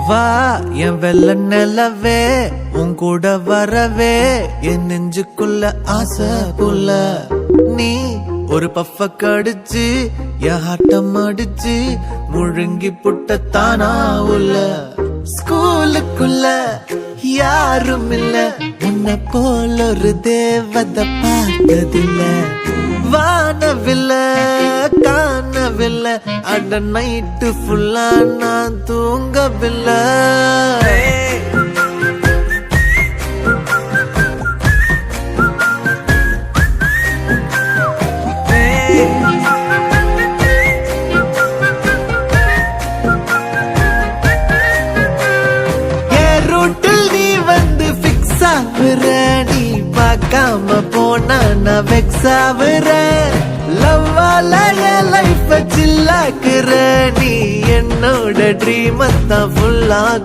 வா என் வெள்ள நிலவே உன் கூட வரவே என் நெஞ்சுக்குள்ள ஆசை புள்ள நீ ஒரு பஃப கடிச்சு என் ஹாட்டம் அடிச்சு முழுங்கி புட்ட தானா உள்ள ஸ்கூலுக்குள்ள யாரும் இல்ல உன்னை போல ஒரு தேவதை பார்த்ததில்ல வானவில்ல காணவில்லை அட நைட்டு ஃபுல்லா நான் தூங்கவில்லை நீ பார்க்காம போனா நான் வெக்ஸ் ஆகுறேன் லவ்வால என் லைஃப் சில்லாக்குற நீ என்னோட ட்ரீம் தான் ஃபுல்லா